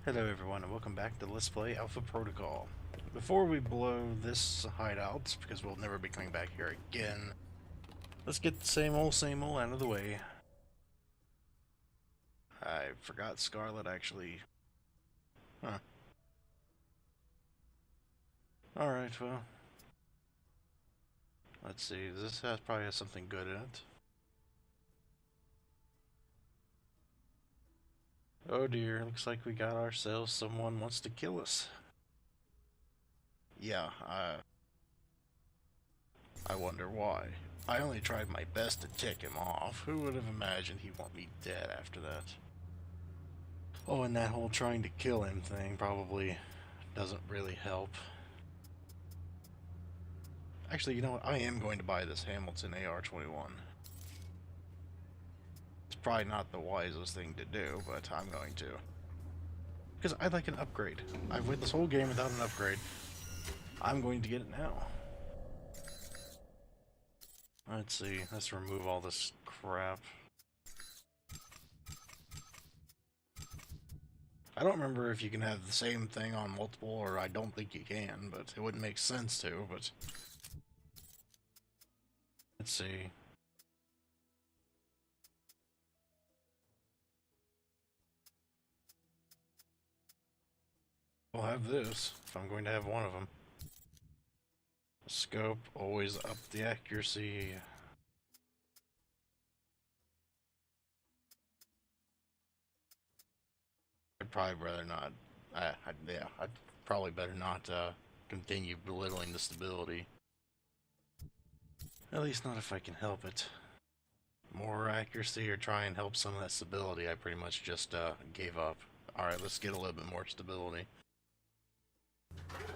Hello everyone and welcome back to Let's Play Alpha Protocol. Before we blow this hideout, because we'll never be coming back here again, let's get the same old out of the way. I forgot Scarlet actually... Huh. Alright, well... Let's see, this probably has something good in it. Oh dear, looks like we got ourselves someone wants to kill us. Yeah, I wonder why. I only tried my best to tick him off. Who would have imagined he'd want me dead after that? Oh, and that whole trying to kill him thing probably doesn't really help. Actually, you know what? I am going to buy this Hamilton AR-21. It's probably not the wisest thing to do, but I'm going to. Because I'd like an upgrade. I've went this whole game without an upgrade. I'm going to get it now. Let's see. Let's remove all this crap. I don't remember if you can have the same thing on multiple, or I don't think you can, but it wouldn't make sense to, but... Let's see. I'll have this, if I'm going to have one of them. Scope, always up the accuracy. I'd probably rather not. Yeah, I'd probably better not continue belittling the stability. At least not if I can help it. More accuracy or try and help some of that stability, I pretty much just gave up. Alright, let's get a little bit more stability.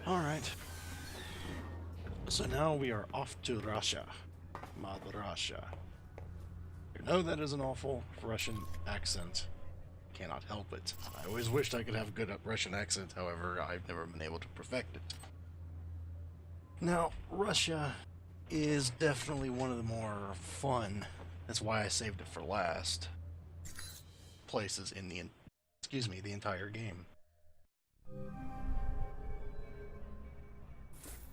Alright. So now we are off to Russia. Mother Russia. You know that is an awful Russian accent. Cannot help it. I always wished I could have a good Russian accent, however, I've never been able to perfect it. Now, Russia is definitely one of the more fun, that's why I saved it for last, places in the entire game.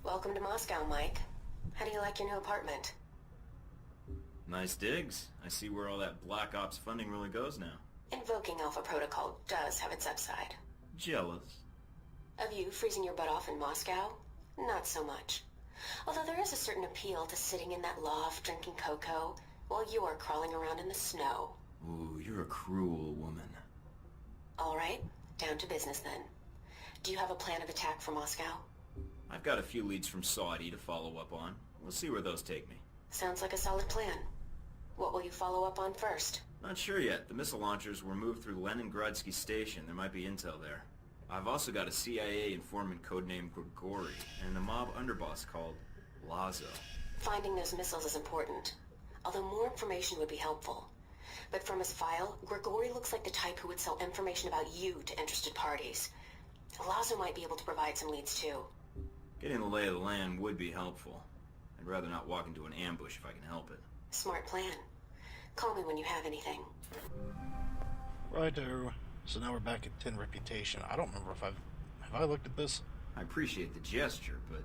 Welcome to Moscow, Mike. How do you like your new apartment? Nice digs. I see where all that Black Ops funding really goes now. Invoking Alpha Protocol does have its upside. Jealous. Of you freezing your butt off in Moscow? Not so much. Although there is a certain appeal to sitting in that loft drinking cocoa while you are crawling around in the snow. Ooh, you're a cruel woman. Alright, down to business then. Do you have a plan of attack for Moscow? I've got a few leads from Saudi to follow up on. We'll see where those take me. Sounds like a solid plan. What will you follow up on first? Not sure yet. The missile launchers were moved through Leningradsky Station. There might be intel there. I've also got a CIA informant codenamed Grigori, and a mob underboss called Lazo. Finding those missiles is important, although more information would be helpful. But from his file, Grigori looks like the type who would sell information about you to interested parties. Lazo might be able to provide some leads too. Getting the lay of the land would be helpful. I'd rather not walk into an ambush if I can help it. Smart plan. Call me when you have anything. Righto. So now we're back at 10 reputation. I don't remember if have I looked at this? I appreciate the gesture, but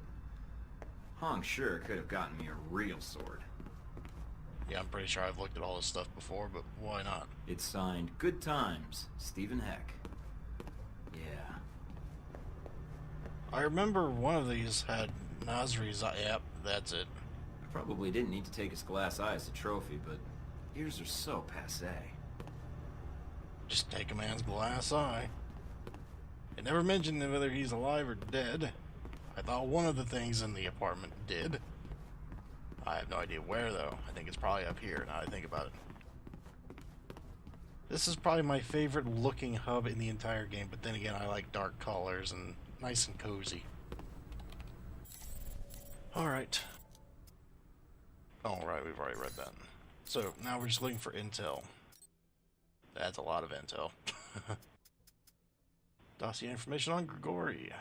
Hong sure could have gotten me a real sword. Yeah, I'm pretty sure I've looked at all this stuff before, but why not? It's signed Good Times, Stephen Heck. Yeah. I remember one of these had Nasri's. Yep, that's it. I probably didn't need to take his glass eye as a trophy, but ears are so passé. Just take a man's glass eye. It never mentioned whether he's alive or dead. I thought one of the things in the apartment did. I have no idea where, though. I think it's probably up here, now that I think about it. This is probably my favorite looking hub in the entire game, but then again, I like dark colors and nice and cozy. Alright. Alright, we've already read that. So, now we're just looking for intel. That's a lot of intel. Dossier information on Grigori.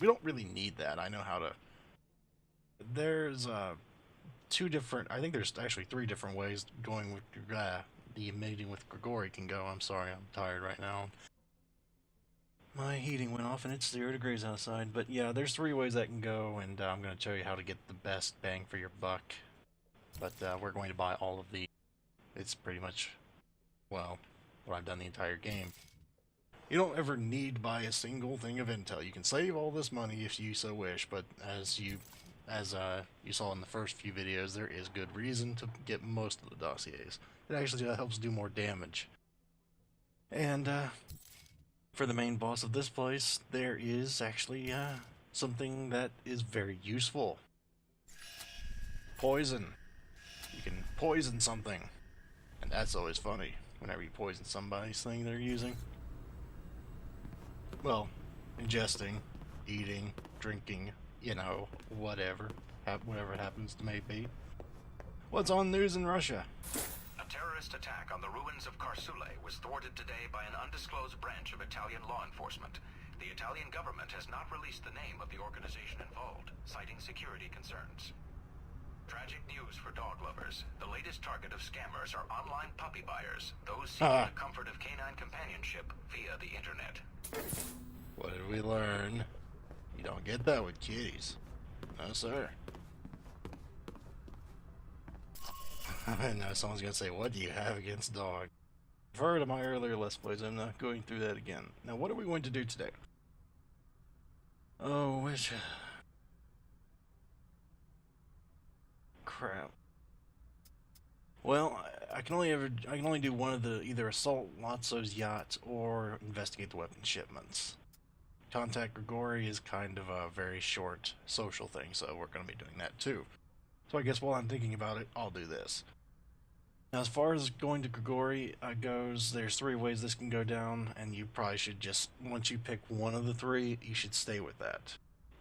We don't really need that. I know how to... There's two different... I think there's actually 3 different ways going with the meeting with Grigori can go. I'm sorry, I'm tired right now. My heating went off and it's 0 degrees outside. But yeah, there's 3 ways that can go, and I'm going to show you how to get the best bang for your buck. But we're going to buy all of the... It's pretty much, well, what I've done the entire game. You don't ever need to buy a single thing of intel. You can save all this money if you so wish, but as you saw in the first few videos, there is good reason to get most of the dossiers. It actually helps do more damage. And for the main boss of this place, there is actually something that is very useful. Poison. You can poison something. And that's always funny, whenever you poison somebody's thing they're using. Well, ingesting, eating, drinking, you know, whatever. Whatever happens to may be. What's on news in Russia? A terrorist attack on the ruins of Karsule was thwarted today by an undisclosed branch of Italian law enforcement. The Italian government has not released the name of the organization involved, citing security concerns. Tragic news for dog lovers. The latest target of scammers are online puppy buyers, those seeking the comfort of canine companionship via the internet. What did we learn? You don't get that with kitties. No, sir. I know someone's gonna say, what do you have against dogs? I've heard of my earlier Let's Plays, I'm not going through that again. Now, what are we going to do today? Oh, which... Crap. Well, I can only do one of the, either assault Lotso's yacht or investigate the weapon shipments. Contact Grigori is kind of a very short social thing, so we're going to be doing that too. So I guess while I'm thinking about it, I'll do this. Now, as far as going to Grigori goes, there's 3 ways this can go down, and you probably should just, once you pick one of the 3, you should stay with that.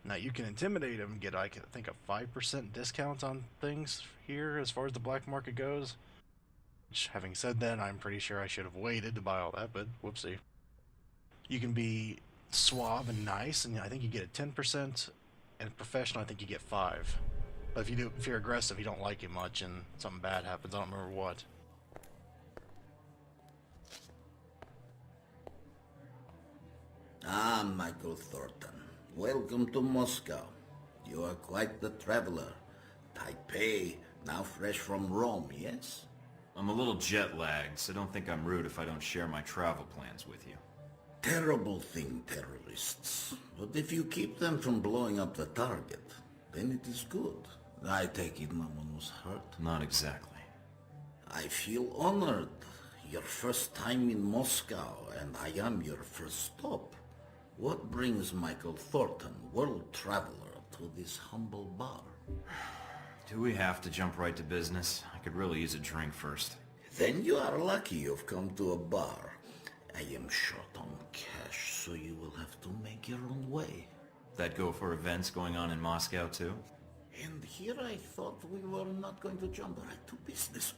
Now, you can intimidate him and get, I think, a 5% discount on things here as far as the black market goes. Which, having said that, I'm pretty sure I should have waited to buy all that, but whoopsie. You can be suave and nice, and I think you get a 10%, and professional, I think you get 5. But if you're aggressive, you don't like it much, and something bad happens, I don't remember what. Ah, Michael Thornton. Welcome to Moscow. You are quite the traveler. Taipei, now fresh from Rome, yes? I'm a little jet-lagged, so don't think I'm rude if I don't share my travel plans with you. Terrible thing, terrorists. But if you keep them from blowing up the target, then it is good. I take it no one was hurt. Not exactly. I feel honored. Your first time in Moscow, and I am your first stop. What brings Michael Thornton, world traveler, to this humble bar? Do we have to jump right to business? I could really use a drink first. Then you are lucky you've come to a bar. I am short on cash, so you will have to make your own way. That go for events going on in Moscow too? And here I thought we were not going to jump right to business.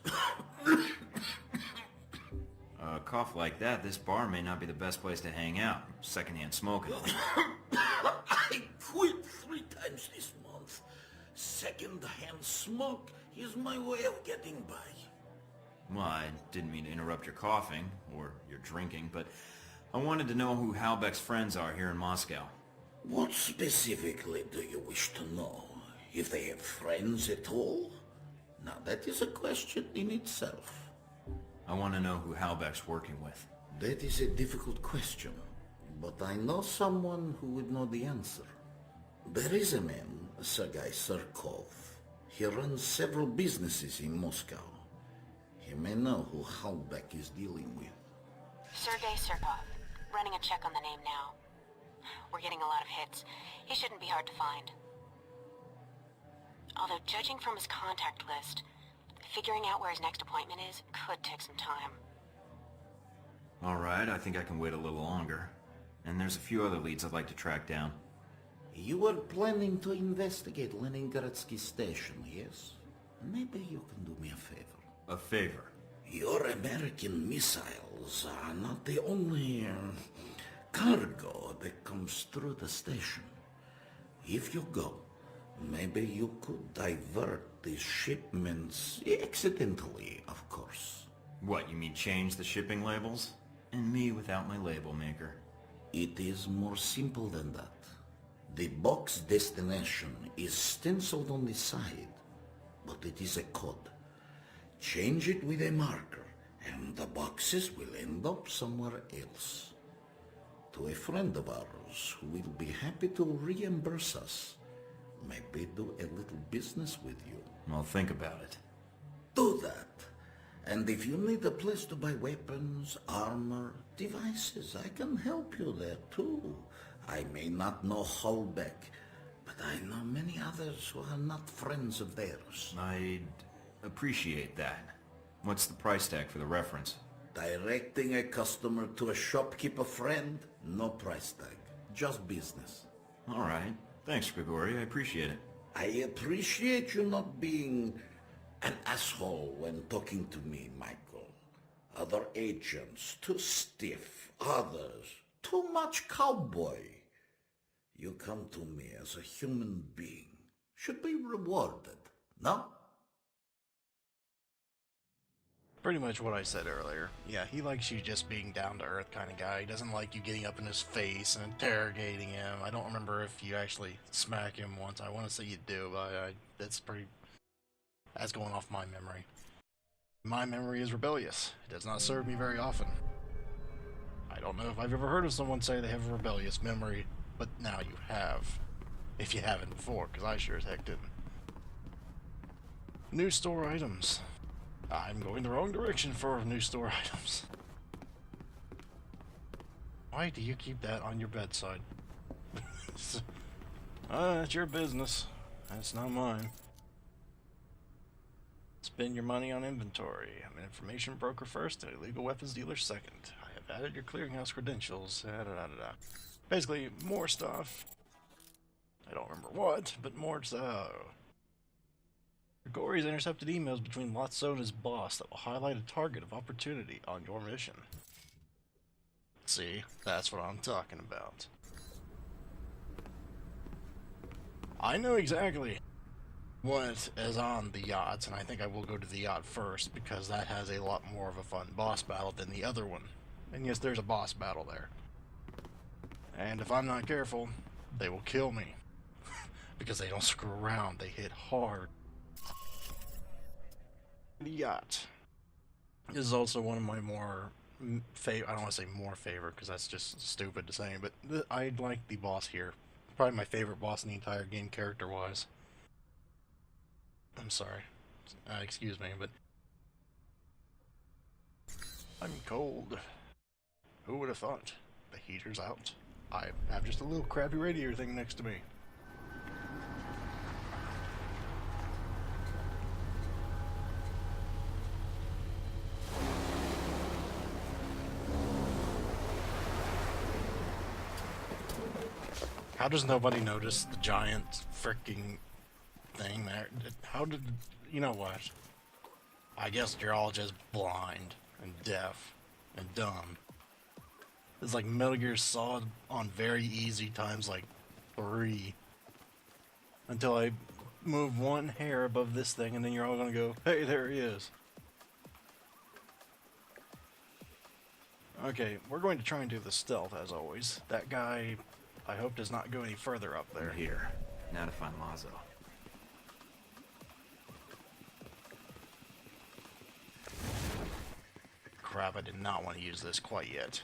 A cough like that, this bar may not be the best place to hang out. Secondhand smoking. I quit 3 times this month. Second-hand smoke is my way of getting by. Well, I didn't mean to interrupt your coughing, or your drinking, but I wanted to know who Halbeck's friends are here in Moscow. What specifically do you wish to know? If they have friends at all? Now that is a question in itself. I want to know who Halbeck's working with. That is a difficult question, but I know someone who would know the answer. There is a man, Sergei Surkov. He runs several businesses in Moscow. He may know who Halbeck is dealing with. Sergei Surkov. Running a check on the name now. We're getting a lot of hits. He shouldn't be hard to find. Although, judging from his contact list, figuring out where his next appointment is could take some time. Alright, I think I can wait a little longer. And there's a few other leads I'd like to track down. You were planning to investigate Leningradsky station, yes? Maybe you can do me a favor. A favor? Your American missiles are not the only cargo that comes through the station. If you go, maybe you could divert these shipments, accidentally, of course. What, you mean change the shipping labels? And me without my label maker. It is more simple than that. The box destination is stenciled on the side, but it is a code. Change it with a marker, and the boxes will end up somewhere else. To a friend of ours who will be happy to reimburse us. Maybe do a little business with you. I'll think about it. Do that. And if you need a place to buy weapons, armor, devices, I can help you there too. I may not know Holbeck, but I know many others who are not friends of theirs. I'd appreciate that. What's the price tag for the reference? Directing a customer to a shopkeeper friend, no price tag. Just business. All right. Thanks, Grigori. I appreciate it. I appreciate you not being an asshole when talking to me, Michael. Other agents, too stiff. Others, too much cowboy. You come to me as a human being. Should be rewarded, no? Pretty much what I said earlier. Yeah, he likes you just being down-to-earth kind of guy. He doesn't like you getting up in his face and interrogating him. I don't remember if you actually smack him once. I want to say you do, but that's going off my memory. My memory is rebellious. It does not serve me very often. I don't know if I've ever heard of someone say they have a rebellious memory, but now you have. If you haven't before, because I sure as heck didn't. New store items. I'm going the wrong direction for new store items. Why do you keep that on your bedside? That's your business. That's not mine. Spend your money on inventory. I'm an information broker first and a legal weapons dealer second. I have added your clearinghouse credentials. Basically, more stuff. I don't remember what, but more stuff. Grigori's intercepted emails between Lotso and his boss that will highlight a target of opportunity on your mission. See, that's what I'm talking about. I know exactly what is on the yacht, and I think I will go to the yacht first because that has a lot more of a fun boss battle than the other one. And yes, there's a boss battle there. And if I'm not careful, they will kill me. Because they don't screw around, they hit hard. The yacht is also one of my more I don't want to say more favorite because that's just stupid to say, but I like the boss here. Probably my favorite boss in the entire game character-wise. I'm sorry. Excuse me, but I'm cold. Who would have thought? The heater's out. I have just a little crappy radiator thing next to me. How does nobody notice the giant fricking thing there? How did... You know what? I guess you're all just blind and deaf and dumb. It's like Metal Gear Solid on very easy times like 3. Until I move one hair above this thing and then you're all gonna go, hey, there he is. Okay, we're going to try and do the stealth as always. That guy... I hope does not go any further up there. Here. Now to find Lazo. Crap, I did not want to use this quite yet.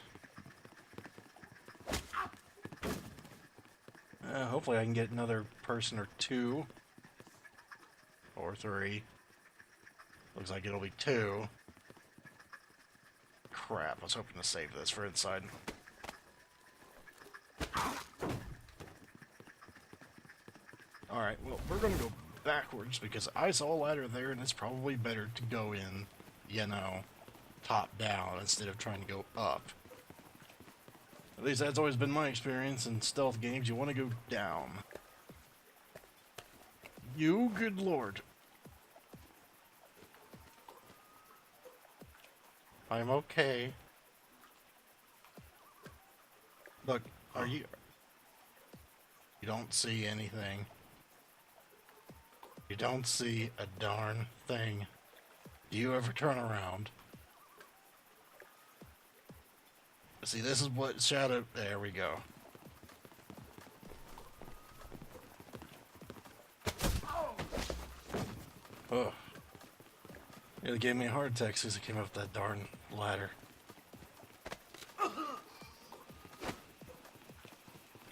Hopefully I can get another person or 2. Or 3. Looks like it'll be 2. Crap, I was hoping to save this for inside. Alright, well, we're gonna go backwards because I saw a ladder there and it's probably better to go in, you know, top down instead of trying to go up. At least that's always been my experience in stealth games. You want to go down. You, good lord. I'm okay. Look, are you... You don't see anything. You don't see a darn thing. Do you ever turn around? See, this is what Shadow... There we go. Oh. It gave me a heart attack as soon as I came up that darn ladder.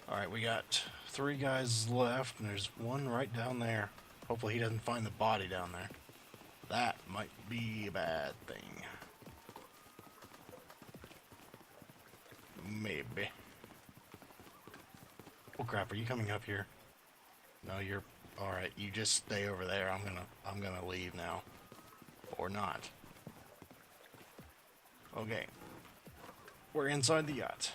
Alright, we got 3 guys left, and there's one right down there. Hopefully he doesn't find the body down there. That might be a bad thing. Maybe. Oh crap, are you coming up here? No, you're... Alright, you just stay over there. I'm gonna leave now. Or not. Okay. We're inside the yacht.